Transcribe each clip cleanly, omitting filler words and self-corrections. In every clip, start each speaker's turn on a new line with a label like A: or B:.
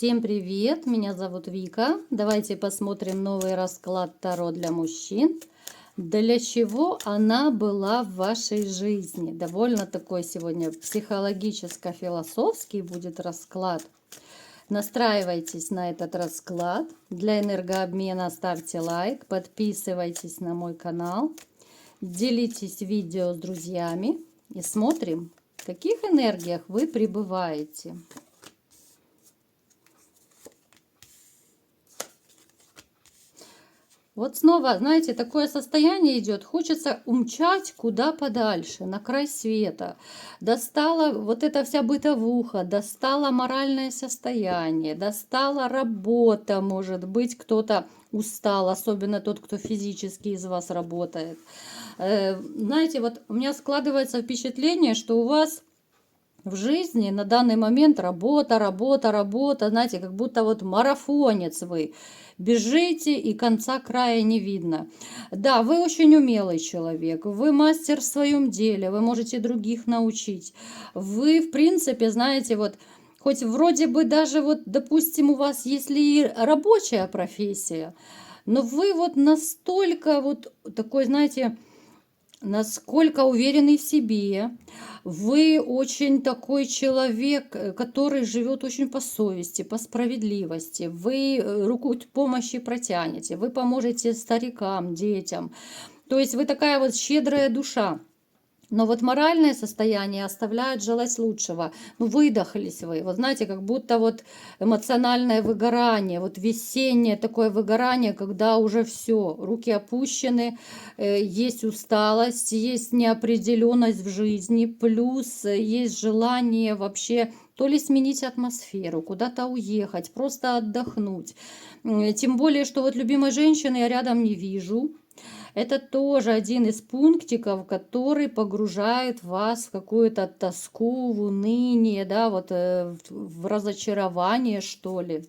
A: Всем привет, меня зовут Вика. Давайте посмотрим новый расклад Таро для мужчин. Для чего она была в вашей жизни? Довольно такой сегодня психологическо-философский будет расклад. Настраивайтесь на этот расклад. Для энергообмена ставьте лайк, подписывайтесь на мой канал, делитесь видео с друзьями и смотрим, в каких энергиях вы пребываете. Вот снова, знаете, такое состояние идет, хочется умчать куда подальше, на край света. Достала вот эта вся бытовуха, достала моральное состояние, достала работа, может быть, кто-то устал, особенно тот, кто физически из вас работает. Знаете, вот у меня складывается впечатление, что у вас в жизни на данный момент работа, работа, работа, знаете, как будто вот марафонец вы. Бежите, и конца края не видно. Да, вы очень умелый человек, вы мастер в своем деле, вы можете других научить. Вы, в принципе, знаете, вот, хоть вроде бы даже вот, допустим, у вас, если и рабочая профессия, но вы вот настолько вот такой, знаете, насколько уверенный в себе. Вы очень такой человек, который живет очень по совести, по справедливости. Вы руку помощи протянете, вы поможете старикам, детям. То есть вы такая вот щедрая душа. Но вот моральное состояние оставляет желать лучшего. Ну, выдохлись вы. Вот знаете, как будто вот эмоциональное выгорание, вот весеннее такое выгорание, когда уже все, руки опущены, есть усталость, есть неопределенность в жизни, плюс есть желание вообще то ли сменить атмосферу, куда-то уехать, просто отдохнуть. Тем более, что вот любимой женщины я рядом не вижу. Это тоже один из пунктиков, который погружает вас в какую-то тоску, в уныние, да, вот в разочарование, что ли.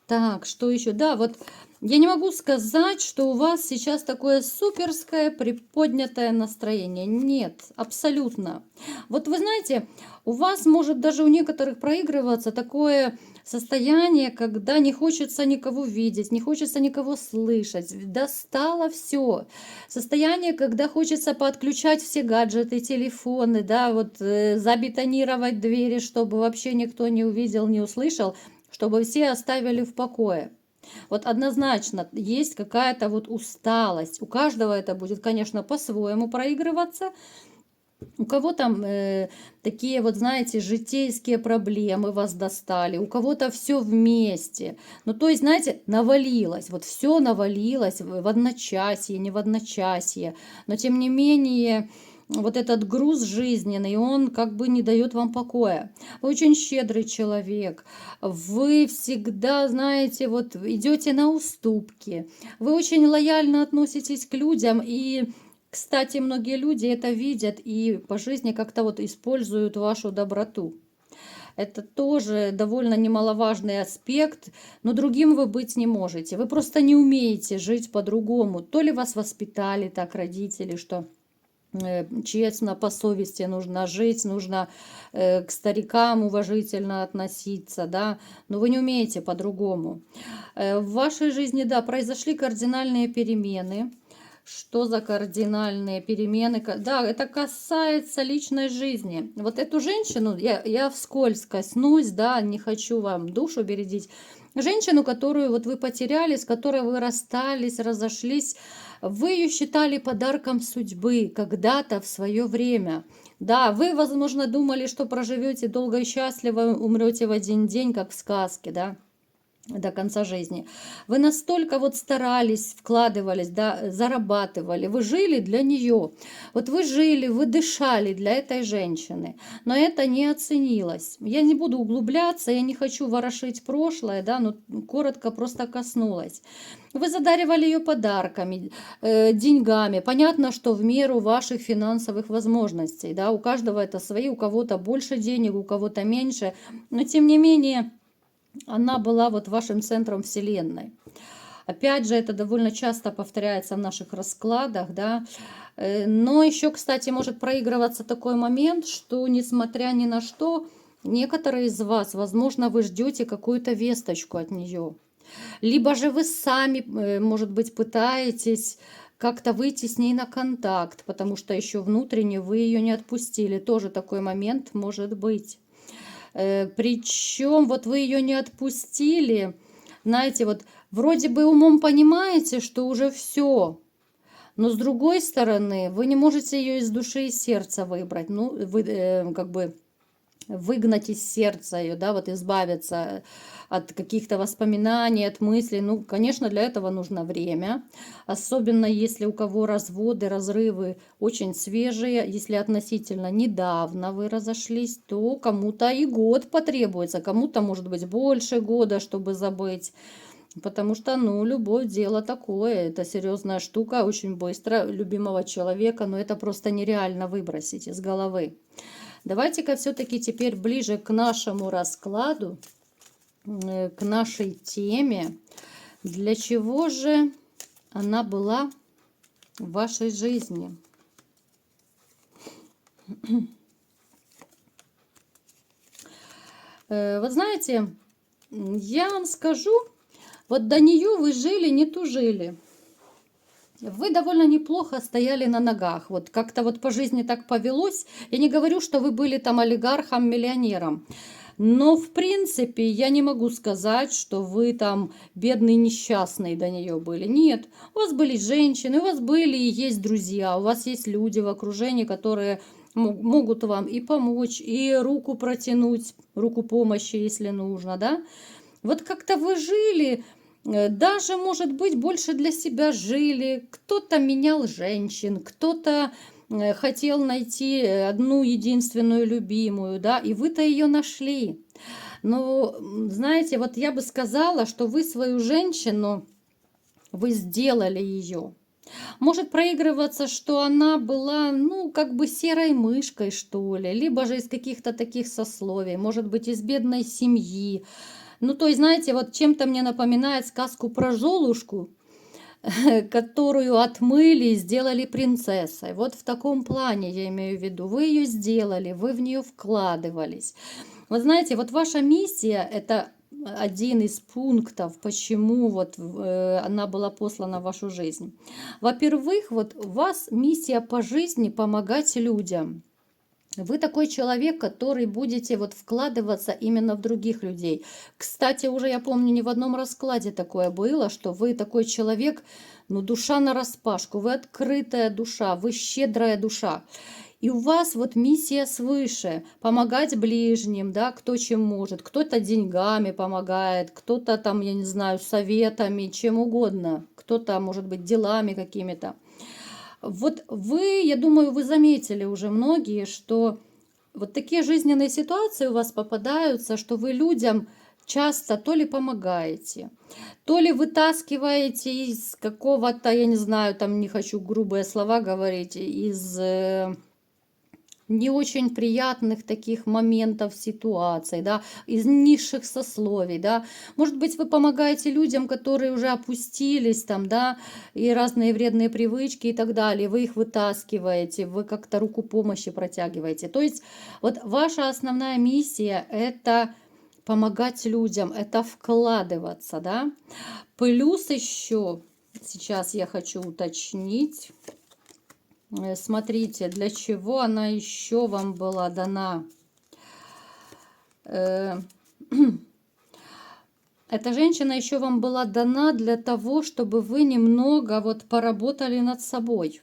A: Так, что еще? Да, вот я не могу сказать, что у вас сейчас такое суперское приподнятое настроение. Нет, абсолютно. Вот вы знаете, у вас может даже у некоторых проигрываться такое состояние, когда не хочется никого видеть, не хочется никого слышать. Достало все. Состояние, когда хочется подключать все гаджеты, телефоны, да, вот забетонировать двери, чтобы вообще никто не увидел, не услышал, чтобы все оставили в покое. Вот однозначно есть какая-то вот усталость. У каждого это будет, конечно, по-своему проигрываться. У кого там такие вот, знаете, житейские проблемы вас достали, у кого-то все вместе. Ну, то есть, знаете, навалилось, вот все навалилось в одночасье, не в одночасье. Но, тем не менее, вот этот груз жизненный, он как бы не дает вам покоя. Вы очень щедрый человек, вы всегда, знаете, вот идете на уступки, вы очень лояльно относитесь к людям, и, кстати, многие люди это видят и по жизни как-то вот используют вашу доброту. Это тоже довольно немаловажный аспект, но другим вы быть не можете. Вы просто не умеете жить по-другому. То ли вас воспитали так родители, что честно, по совести нужно жить, нужно к старикам уважительно относиться, да, но вы не умеете по-другому. В вашей жизни, да, произошли кардинальные перемены. Что за кардинальные перемены? Да, это касается личной жизни. Вот эту женщину, я вскользь коснусь, да, не хочу вам душу бередить. Женщину, которую вот вы потеряли, с которой вы расстались, разошлись, вы ее считали подарком судьбы когда-то в свое время. Да, вы, возможно, думали, что проживете долго и счастливо, умрете в один день, как в сказке, да, до конца жизни. Вы настолько вот старались, вкладывались, да, зарабатывали, вы жили для нее. Вот вы жили, вы дышали для этой женщины, но это не оценилось. Я не буду углубляться, я не хочу ворошить прошлое, да, но коротко просто коснулась. Вы задаривали ее подарками, деньгами. Понятно, что в меру ваших финансовых возможностей, да, у каждого это свои, у кого-то больше денег, у кого-то меньше, но тем не менее она была вот вашим центром вселенной. Опять же, это довольно часто повторяется в наших раскладах, да. Но еще, кстати, может проигрываться такой момент, что, несмотря ни на что, некоторые из вас, возможно, вы ждете какую-то весточку от нее. Либо же вы сами, может быть, пытаетесь как-то выйти с ней на контакт, потому что еще внутренне вы ее не отпустили. Тоже такой момент может быть. Причем вот вы ее не отпустили, знаете, вот вроде бы умом понимаете, что уже все, но с другой стороны, вы не можете ее из души и сердца выбрать, ну, вы как бы выгнать из сердца ее, да, вот избавиться от каких-то воспоминаний, от мыслей. Ну, конечно, для этого нужно время, особенно если у кого разводы, разрывы очень свежие, если относительно недавно вы разошлись, то кому-то и год потребуется, кому-то, может быть, больше года, чтобы забыть. Потому что, ну, любое дело такое, это серьезная штука, очень быстро любимого человека, но это просто нереально выбросить из головы. Давайте-ка все-таки теперь ближе к нашему раскладу, к нашей теме. Для чего же она была в вашей жизни? Вот знаете, я вам скажу, вот до нее вы жили, не тужили. Вы довольно неплохо стояли на ногах. Вот как-то вот по жизни так повелось. Я не говорю, что вы были там олигархом, миллионером. Но, в принципе, я не могу сказать, что вы там бедный, несчастный до нее были. Нет, у вас были женщины, у вас были и есть друзья, у вас есть люди в окружении, которые могут вам и помочь, и руку протянуть, руку помощи, если нужно, да. Вот как-то вы жили, даже, может быть, больше для себя жили. Кто-то менял женщин, кто-то хотел найти одну единственную любимую, да, и вы-то ее нашли. Но, знаете, вот я бы сказала, что вы свою женщину, вы сделали ее. Может проигрываться, что она была, ну, как бы серой мышкой, что ли, либо же из каких-то таких сословий, может быть, из бедной семьи. Ну, то есть, знаете, вот чем-то мне напоминает сказку про Золушку, которую отмыли и сделали принцессой. Вот в таком плане я имею в виду. Вы ее сделали, вы в нее вкладывались. Вот знаете, вот ваша миссия – это один из пунктов, почему вот она была послана в вашу жизнь. Во-первых, вот у вас миссия по жизни помогать людям. Вы такой человек, который будете вот вкладываться именно в других людей. Кстати, уже я помню, не в одном раскладе такое было, что вы такой человек, ну, душа нараспашку, вы открытая душа, вы щедрая душа. И у вас вот миссия свыше, помогать ближним, да, кто чем может. Кто-то деньгами помогает, кто-то там, я не знаю, советами, чем угодно. Кто-то, может быть, делами какими-то. Вот вы, я думаю, вы заметили уже многие, что вот такие жизненные ситуации у вас попадаются, что вы людям часто то ли помогаете, то ли вытаскиваете из какого-то, я не знаю, там не хочу грубые слова говорить, из не очень приятных таких моментов, ситуаций, да, из низших сословий, да. Может быть, вы помогаете людям, которые уже опустились там, да, и разные вредные привычки и так далее, вы их вытаскиваете, вы как-то руку помощи протягиваете. То есть вот ваша основная миссия – это помогать людям, это вкладываться, да. Плюс еще, сейчас я хочу уточнить, смотрите, для чего она еще вам была дана. Эта женщина еще вам была дана для того, чтобы вы немного вот поработали над собой.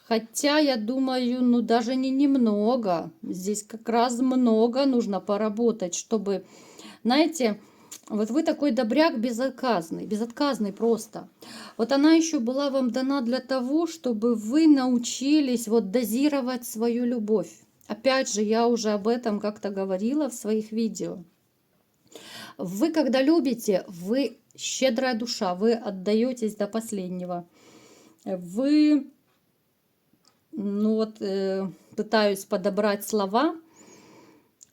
A: Хотя, я думаю, ну даже не немного. Здесь как раз много нужно поработать, чтобы, знаете, вот вы такой добряк безотказный просто. Вот она еще была вам дана для того, чтобы вы научились вот дозировать свою любовь. Опять же, я уже об этом как-то говорила в своих видео. Вы, когда любите, вы щедрая душа, вы отдаетесь до последнего. Вы, ну вот, пытаюсь подобрать слова,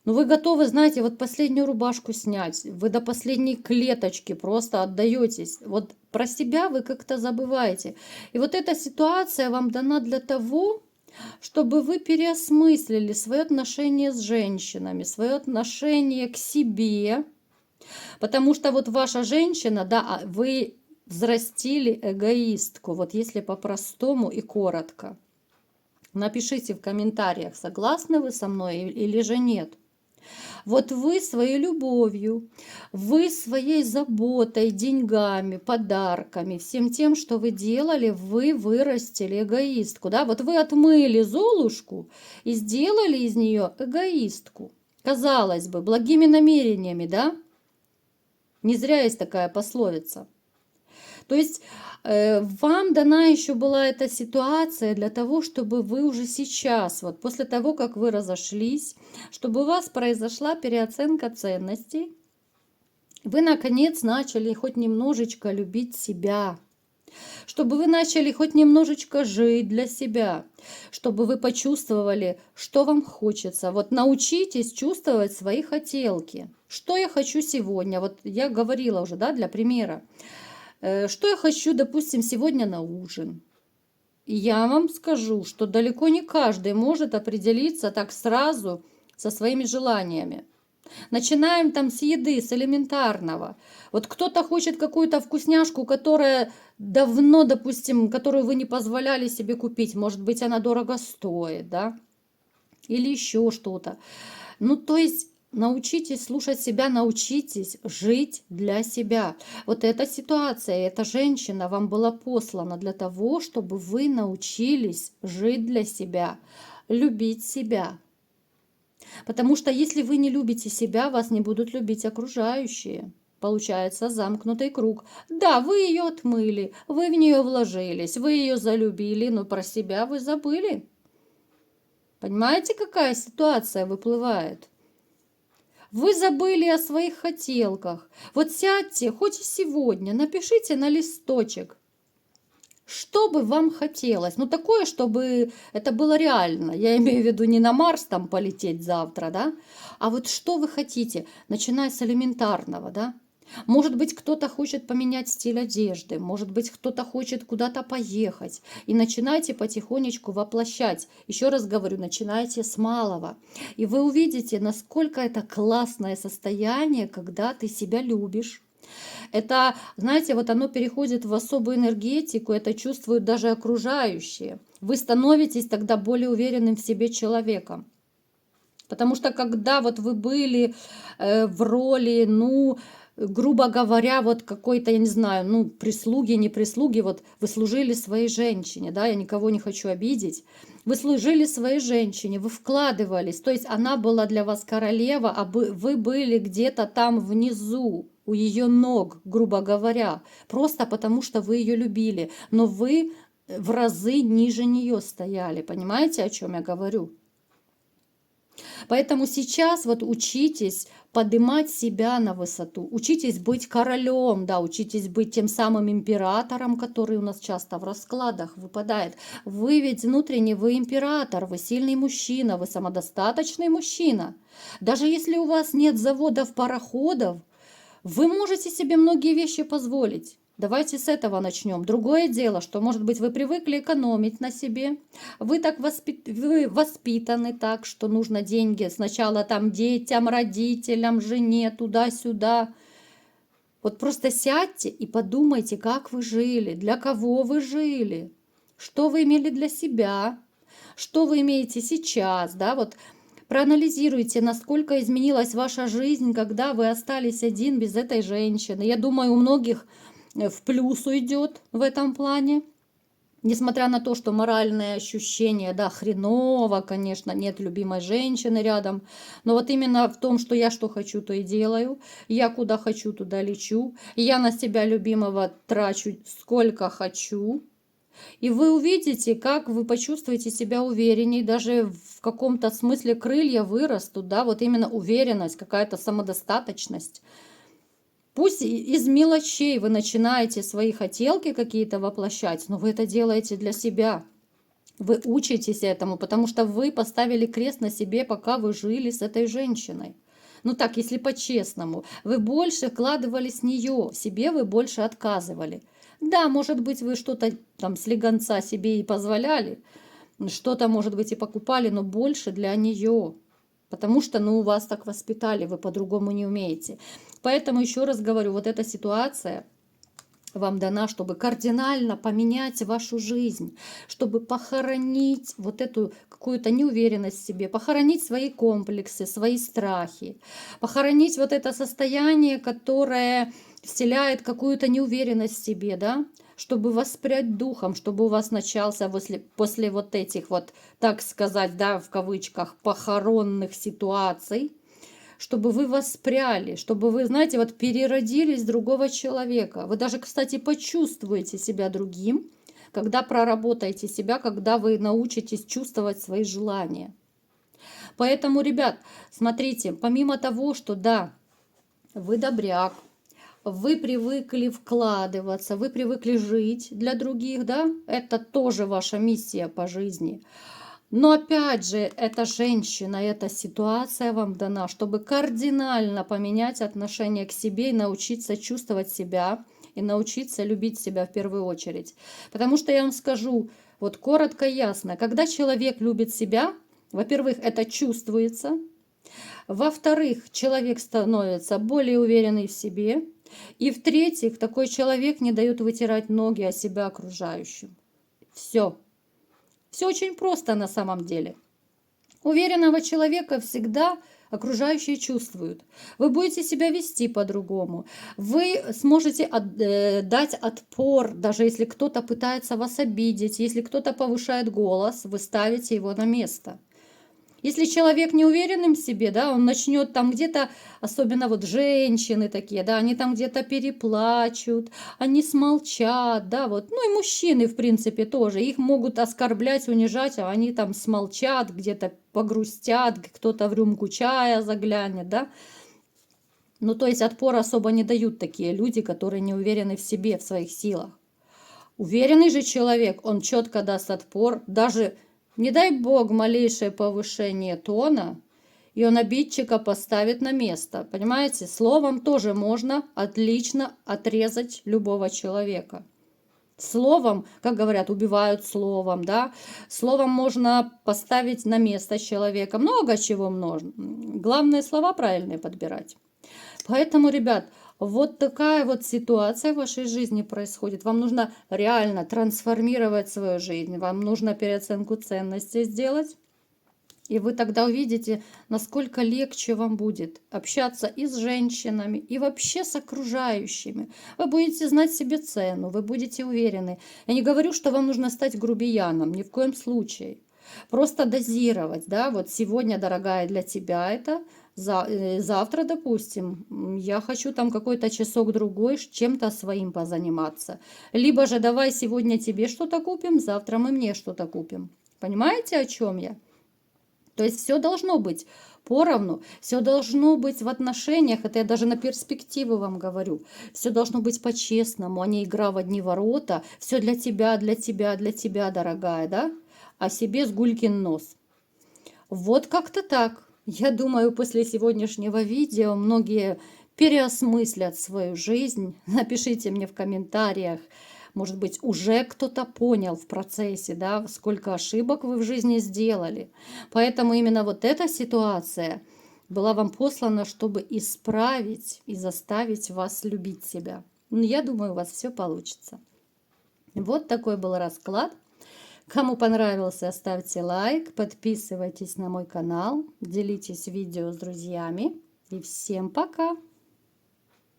A: но вы готовы, знаете, вот последнюю рубашку снять, вы до последней клеточки просто отдаетесь. Вот про себя вы как-то забываете. И вот эта ситуация вам дана для того, чтобы вы переосмыслили свое отношение с женщинами, свое отношение к себе, потому что вот ваша женщина, да, вы взрастили эгоистку, вот если по-простому и коротко. Напишите в комментариях, согласны вы со мной или же нет. Вот вы своей любовью, вы своей заботой, деньгами, подарками, всем тем, что вы делали, вы вырастили эгоистку. Да? Вот вы отмыли Золушку и сделали из нее эгоистку. Казалось бы, благими намерениями, да? Не зря есть такая пословица. То есть вам дана еще была эта ситуация для того, чтобы вы уже сейчас, вот после того, как вы разошлись, чтобы у вас произошла переоценка ценностей, вы наконец начали хоть немножечко любить себя, чтобы вы начали хоть немножечко жить для себя, чтобы вы почувствовали, что вам хочется. Вот научитесь чувствовать свои хотелки. Что я хочу сегодня? Вот я говорила уже, да, для примера. Что я хочу, допустим, сегодня на ужин? И я вам скажу, что далеко не каждый может определиться так сразу со своими желаниями. Начинаем там с еды, с элементарного. Вот кто-то хочет какую-то вкусняшку, которая давно, допустим, которую вы не позволяли себе купить. Может быть, она дорого стоит, да? Или еще что-то. Ну, то есть научитесь слушать себя, научитесь жить для себя. Вот эта ситуация, эта женщина вам была послана для того, чтобы вы научились жить для себя, любить себя. Потому что если вы не любите себя, вас не будут любить окружающие. Получается замкнутый круг. Да, вы ее отмыли, вы в нее вложились, вы ее залюбили, но про себя вы забыли. Понимаете, какая ситуация выплывает? Вы забыли о своих хотелках. Вот сядьте, хоть и сегодня, напишите на листочек, что бы вам хотелось. Ну, такое, чтобы это было реально. Я имею в виду не на Марс там полететь завтра, да? А вот что вы хотите, начиная с элементарного, да? Может быть, кто-то хочет поменять стиль одежды, может быть, кто-то хочет куда-то поехать. И начинайте потихонечку воплощать. Еще раз говорю, начинайте с малого. И вы увидите, насколько это классное состояние, когда ты себя любишь. Это, знаете, вот оно переходит в особую энергетику, это чувствуют даже окружающие. Вы становитесь тогда более уверенным в себе человеком. Потому что когда вот вы были в роли, ну, грубо говоря, вот какой-то, я не знаю, ну, прислуги, не прислуги, вот вы служили своей женщине, да, я никого не хочу обидеть, вы служили своей женщине, вы вкладывались, то есть она была для вас королева, а вы были где-то там внизу, у ее ног, грубо говоря, просто потому что вы ее любили, но вы в разы ниже нее стояли, понимаете, о чем я говорю? Поэтому сейчас вот учитесь поднимать себя на высоту, учитесь быть королем, да, учитесь быть тем самым императором, который у нас часто в раскладах выпадает. Вы ведь внутренне, вы император, вы сильный мужчина, вы самодостаточный мужчина. Даже если у вас нет заводов, пароходов, вы можете себе многие вещи позволить. Давайте с этого начнем. Другое дело, что, может быть, вы привыкли экономить на себе. Вы так вы воспитаны так, что нужно деньги сначала там детям, родителям, жене, туда-сюда. Вот просто сядьте и подумайте, как вы жили, для кого вы жили, что вы имели для себя, что вы имеете сейчас, да, вот. Проанализируйте, насколько изменилась ваша жизнь, когда вы остались один без этой женщины. Я думаю, у многих в плюс уйдет в этом плане. Несмотря на то, что моральные ощущения, да, хреново, конечно, нет любимой женщины рядом. Но вот именно в том, что я что хочу, то и делаю. Я куда хочу, туда лечу. Я на себя любимого трачу сколько хочу. И вы увидите, как вы почувствуете себя уверенней, даже в каком-то смысле крылья вырастут, да, вот именно уверенность, какая-то самодостаточность. Пусть из мелочей вы начинаете свои хотелки какие-то воплощать, но вы это делаете для себя. Вы учитесь этому, потому что вы поставили крест на себе, пока вы жили с этой женщиной. Ну так, если по-честному, вы больше вкладывали с нее, себе вы больше отказывали. Да, может быть, вы что-то там слегонца себе и позволяли, что-то, может быть, и покупали, но больше для нее. Потому что, ну, вас так воспитали, вы по-другому не умеете. Поэтому еще раз говорю, вот эта ситуация вам дана, чтобы кардинально поменять вашу жизнь, чтобы похоронить вот эту какую-то неуверенность в себе, похоронить свои комплексы, свои страхи, похоронить вот это состояние, которое вселяет какую-то неуверенность в себе, да, чтобы воспрять духом, чтобы у вас начался после вот этих вот, так сказать, да, в кавычках, похоронных ситуаций, чтобы вы воспряли, чтобы вы, знаете, вот переродились в другого человека. Вы даже, кстати, почувствуете себя другим, когда проработаете себя, когда вы научитесь чувствовать свои желания. Поэтому, ребят, смотрите, помимо того, что да, вы добряк, вы привыкли вкладываться, вы привыкли жить для других, да, это тоже ваша миссия по жизни. Но опять же, эта женщина, эта ситуация вам дана, чтобы кардинально поменять отношение к себе и научиться чувствовать себя, и научиться любить себя в первую очередь. Потому что я вам скажу, вот коротко и ясно, когда человек любит себя, во-первых, это чувствуется, во-вторых, человек становится более уверенный в себе, и в-третьих, такой человек не дает вытирать ноги о себя окружающим. Все. Все очень просто на самом деле. Уверенного человека всегда окружающие чувствуют. Вы будете себя вести по-другому. Вы сможете дать отпор, даже если кто-то пытается вас обидеть, если кто-то повышает голос, вы ставите его на место. Если человек не уверенным в себе, да, он начнет там где-то, особенно вот женщины такие, да, они там где-то переплачут, они смолчат, да, вот, ну и мужчины, в принципе, тоже, их могут оскорблять, унижать, а они там смолчат, где-то погрустят, кто-то в рюмку чая заглянет, да. Ну, то есть отпор особо не дают такие люди, которые не уверены в себе, в своих силах. Уверенный же человек, он четко даст отпор, даже, не дай бог, малейшее повышение тона, и он обидчика поставит на место. Понимаете, словом тоже можно отлично отрезать любого человека. Словом, как говорят, убивают словом, да, словом можно поставить на место человека. Много чего можно. Главное, слова правильные подбирать. Поэтому, ребят, вот такая вот ситуация в вашей жизни происходит. Вам нужно реально трансформировать свою жизнь. Вам нужно переоценку ценностей сделать. И вы тогда увидите, насколько легче вам будет общаться и с женщинами, и вообще с окружающими. Вы будете знать себе цену, вы будете уверены. Я не говорю, что вам нужно стать грубияном, ни в коем случае. Просто дозировать, да, вот сегодня, дорогая, для тебя это, завтра, допустим, я хочу там какой-то часок-другой чем-то своим позаниматься. Либо же давай сегодня тебе что-то купим, завтра мы мне что-то купим. Понимаете, о чем я? То есть все должно быть поровну, все должно быть в отношениях, это я даже на перспективу вам говорю, все должно быть по-честному, а не игра в одни ворота, все для тебя, для тебя, для тебя, дорогая, да, а себе с гулькин нос. Вот как-то так. Я думаю, после сегодняшнего видео многие переосмыслят свою жизнь. Напишите мне в комментариях, может быть, уже кто-то понял в процессе, да, сколько ошибок вы в жизни сделали. Поэтому именно вот эта ситуация была вам послана, чтобы исправить и заставить вас любить себя. Ну, я думаю, у вас все получится. Вот такой был расклад. Кому понравился, ставьте лайк, подписывайтесь на мой канал, делитесь видео с друзьями. И всем пока!